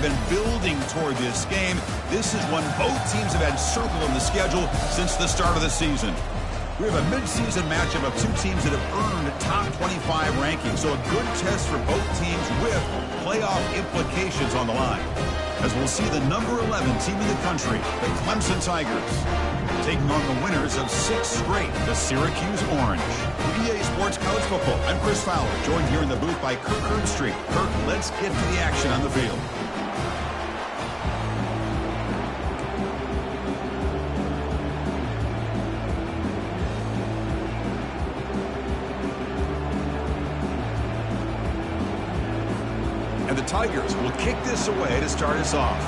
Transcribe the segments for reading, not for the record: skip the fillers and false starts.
been building toward this game. This is one both teams have had circled on the schedule since the start of the season. We have a midseason matchup of two teams that have earned top 25 rankings, so a good test for both teams with playoff implications on the line. As we'll see the number 11 team in the country, the Clemson Tigers, taking on the winners of 6 straight, the Syracuse Orange. EA Sports College Football. I'm Chris Fowler, joined here in the booth by Kirk Herbstreit. Kirk, let's get to the action on the field. And the Tigers will kick this away to start us off.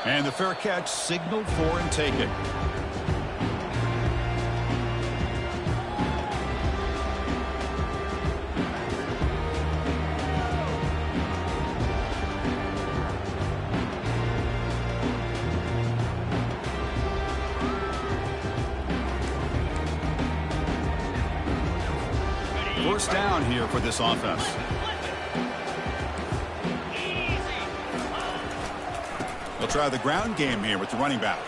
And the fair catch signaled for and taken. First down here for this offense. They'll try the ground game here with the running back.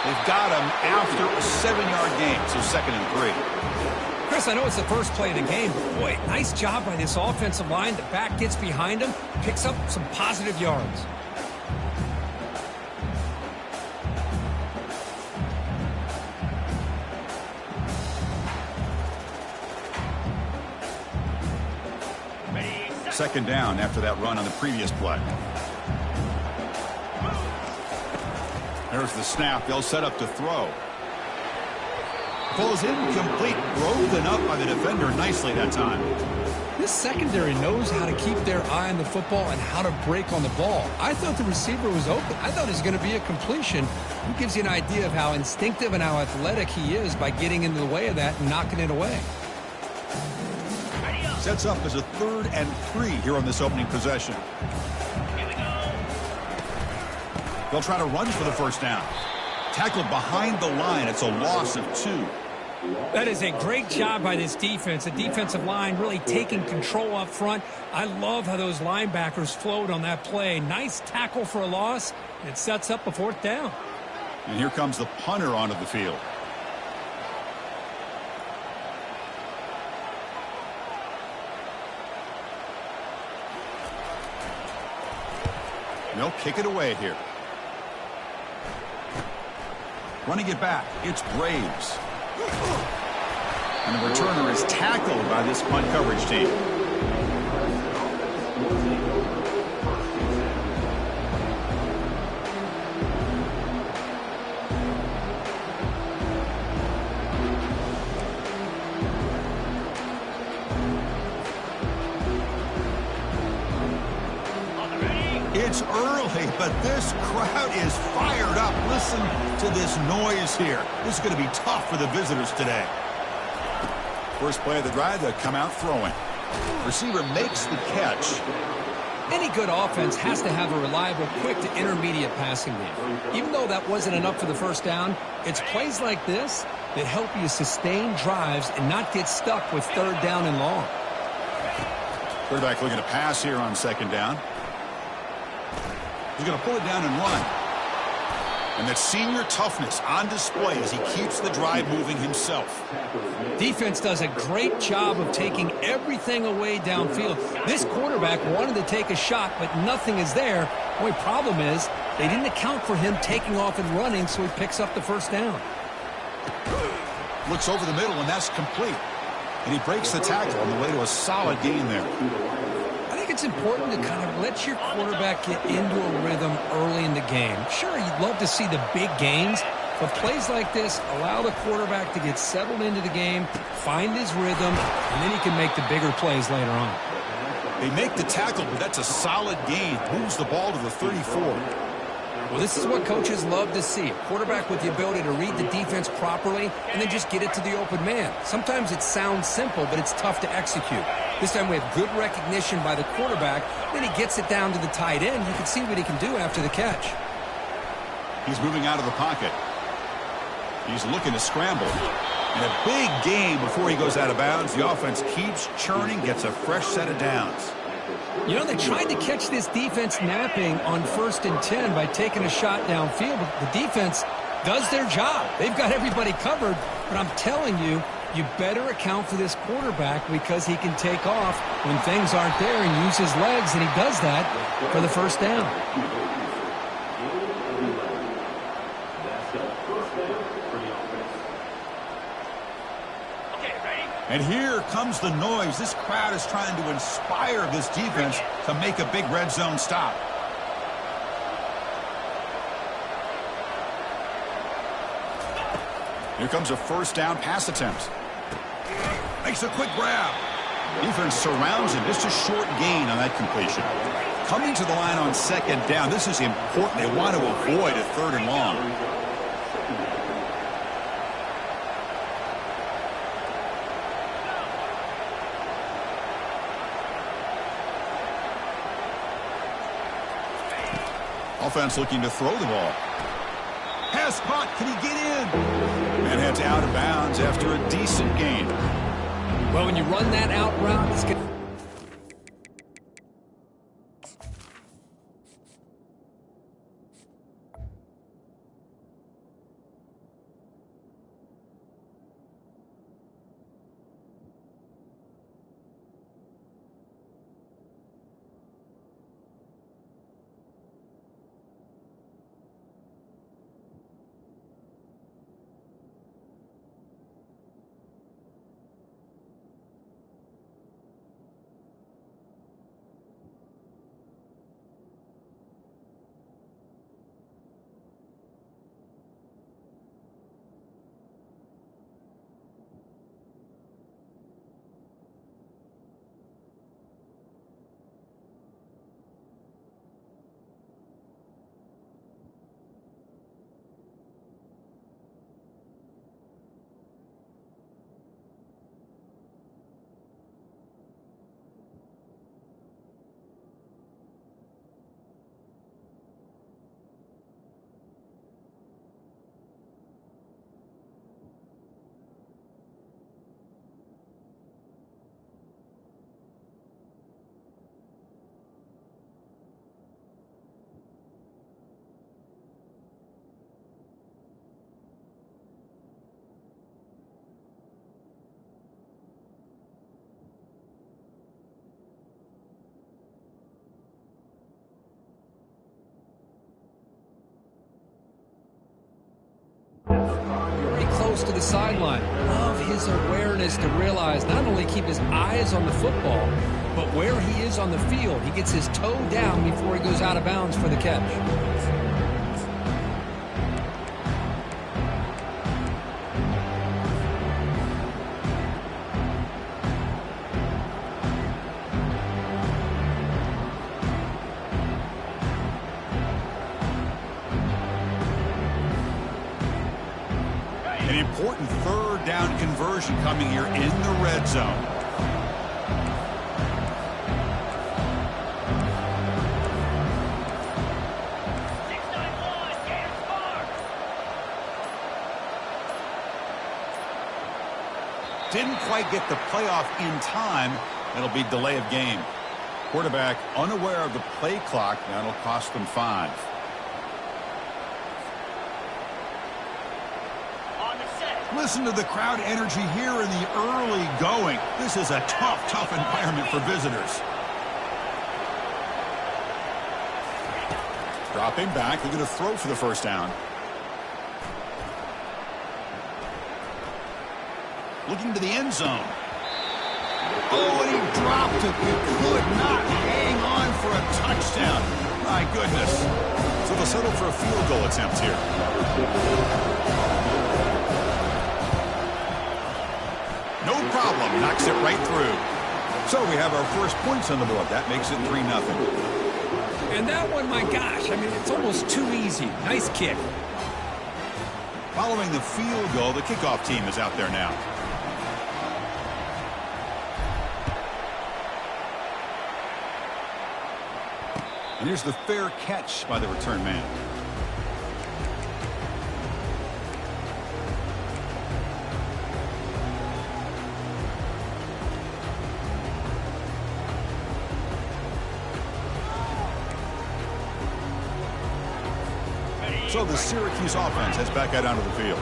They've got him after a 7-yard gain, so 2nd and 3. Chris, I know it's the first play of the game, but boy, nice job by this offensive line. The back gets behind him, picks up some positive yards. Second down after that run on the previous play. There's the snap. They'll set up to throw. Falls incomplete. Broken up by the defender nicely that time. This secondary knows how to keep their eye on the football and how to break on the ball. I thought the receiver was open. I thought it was going to be a completion. It gives you an idea of how instinctive and how athletic he is by getting into the way of that and knocking it away. Sets up as a 3rd and 3 here on this opening possession. They'll try to run for the first down. Tackled behind the line. It's a loss of 2. That is a great job by this defense. The defensive line really taking control up front. I love how those linebackers flowed on that play. Nice tackle for a loss. It sets up a 4th down. And here comes the punter onto the field. They'll kick it away here. Running it back, it's Braves. And the returner is tackled by this punt coverage team. It's early, but this crowd is fired up. Listen to this noise here. This is going to be tough for the visitors today. First play of the drive, they'll come out throwing. Receiver makes the catch. Any good offense has to have a reliable, quick to intermediate passing game. Even though that wasn't enough for the first down, it's plays like this that help you sustain drives and not get stuck with 3rd down and long. Quarterback looking to pass here on 2nd down. He's going to pull it down and run. And that senior toughness on display as he keeps the drive moving himself. Defense does a great job of taking everything away downfield. This quarterback wanted to take a shot, but nothing is there. The only problem is they didn't account for him taking off and running, so he picks up the 1st down. Looks over the middle, and that's complete. And he breaks the tackle on the way to a solid gain there. I think it's important to kind of let your quarterback get into a rhythm early in the game. Sure, you'd love to see the big gains, but plays like this allow the quarterback to get settled into the game, find his rhythm, and then he can make the bigger plays later on. They make the tackle, but that's a solid gain. Moves the ball to the 34. Well, this is what coaches love to see. A quarterback with the ability to read the defense properly and then just get it to the open man. Sometimes it sounds simple, but it's tough to execute. This time we have good recognition by the quarterback. Then he gets it down to the tight end. You can see what he can do after the catch. He's moving out of the pocket. He's looking to scramble. And a big gain before he goes out of bounds. The offense keeps churning, gets a fresh set of downs. You know, they tried to catch this defense napping on 1st and 10 by taking a shot downfield, but the defense does their job. They've got everybody covered, but I'm telling you, you better account for this quarterback because he can take off when things aren't there and use his legs, and he does that for the first down. And here comes the noise. This crowd is trying to inspire this defense to make a big red zone stop. Here comes a first down pass attempt. Makes a quick grab. Defense surrounds him. Just a short gain on that completion. Coming to the line on 2nd down. This is important. They want to avoid a 3rd and long. Offense looking to throw the ball. Pass caught. Can he get in? And heads out of bounds after a decent gain. Well, when you run that out route, it's going to... Very close to the sideline. Love his awareness to realize not only keep his eyes on the football, but where he is on the field. He gets his toe down before he goes out of bounds for the catch. An important 3rd down conversion coming here in the red zone. Didn't quite get the playoff in time. It'll be delay of game. Quarterback unaware of the play clock. That'll cost them 5. Listen to the crowd energy here in the early going. This is a tough environment for visitors. Dropping back. They're going to throw for the first down. Looking to the end zone. Oh, and he dropped it. He could not hang on for a touchdown. My goodness. So they'll settle for a field goal attempt here. No problem. Knocks it right through. So we have our first points on the board. That makes it 3-0. And that one, my gosh, I mean, it's almost too easy. Nice kick. Following the field goal, the kickoff team is out there now. And here's the fair catch by the return man. So the Syracuse offense heads back out onto the field.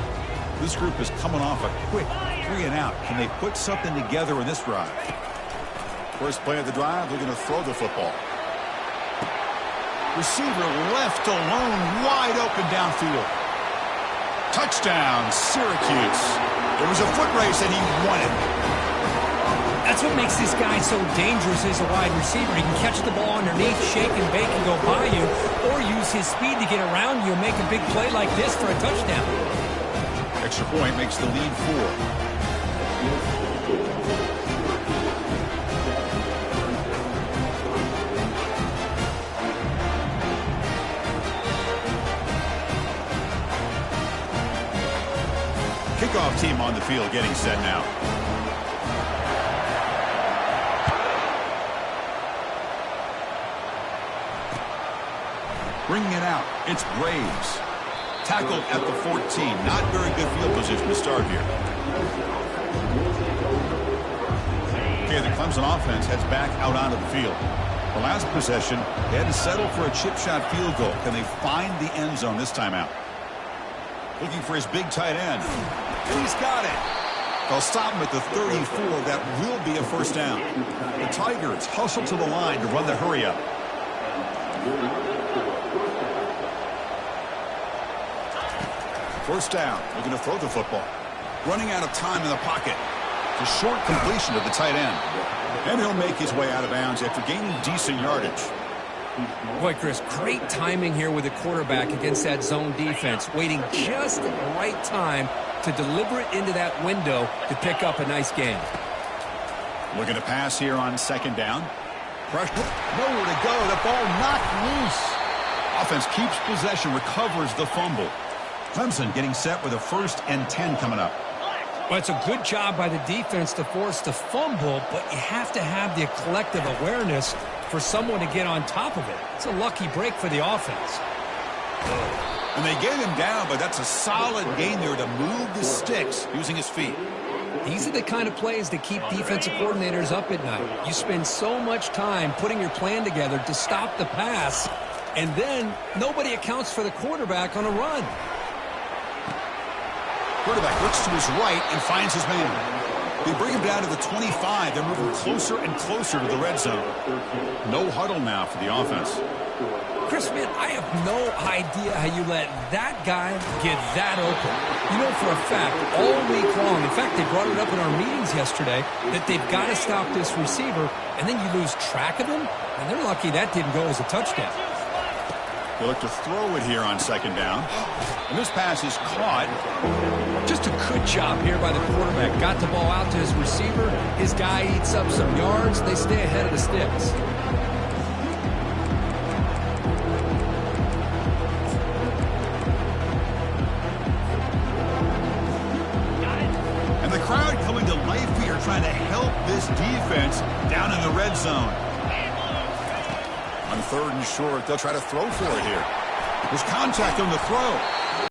This group is coming off a quick 3 and out. Can they put something together in this drive? First play of the drive, they're going to throw the football. Receiver left alone, wide open downfield. Touchdown, Syracuse. It was a foot race, and he won it. That's what makes this guy so dangerous as a wide receiver. He can catch the ball underneath, shake and bake and go by you, or use his speed to get around you and make a big play like this for a touchdown. Extra point makes the lead 4. Kickoff team on the field getting set now. Bringing it out, it's Braves. Tackled at the 14. Not very good field position to start here. Okay, the Clemson offense heads back out onto the field. The last possession, they had to settle for a chip shot field goal. Can they find the end zone this time out? Looking for his big tight end. And he's got it. They'll stop him at the 34. That will be a first down. The Tigers hustle to the line to run the hurry up. First down. They're going to throw the football. Running out of time in the pocket. It's a short completion of the tight end. And he'll make his way out of bounds after gaining decent yardage. Boy, Chris, great timing here with the quarterback against that zone defense. Waiting just at the right time to deliver it into that window to pick up a nice gain. Looking to pass here on second down. Pressure. Nowhere to go. The ball knocked loose. Offense keeps possession, recovers the fumble. Clemson getting set with a 1st and 10 coming up. Well, it's a good job by the defense to force the fumble, but you have to have the collective awareness for someone to get on top of it. It's a lucky break for the offense. And they get him down, but that's a solid gain there to move the sticks using his feet. These are the kind of plays that keep defensive coordinators up at night. You spend so much time putting your plan together to stop the pass, and then nobody accounts for the quarterback on a run. Quarterback looks to his right and finds his man. They bring him down to the 25. They're moving closer and closer to the red zone. No huddle now for the offense. Chris, man, I have no idea how you let that guy get that open. You know for a fact, all week long, in fact, they brought it up in our meetings yesterday, that they've got to stop this receiver, and then you lose track of him, and they're lucky that didn't go as a touchdown. They look to throw it here on second down. And this pass is caught. Just a good job here by the quarterback. Got the ball out to his receiver. His guy eats up some yards. They stay ahead of the sticks. And the crowd coming to life here, trying to help this defense down in the red zone. On 3rd and short, they'll try to throw for it here. There's contact on the throw.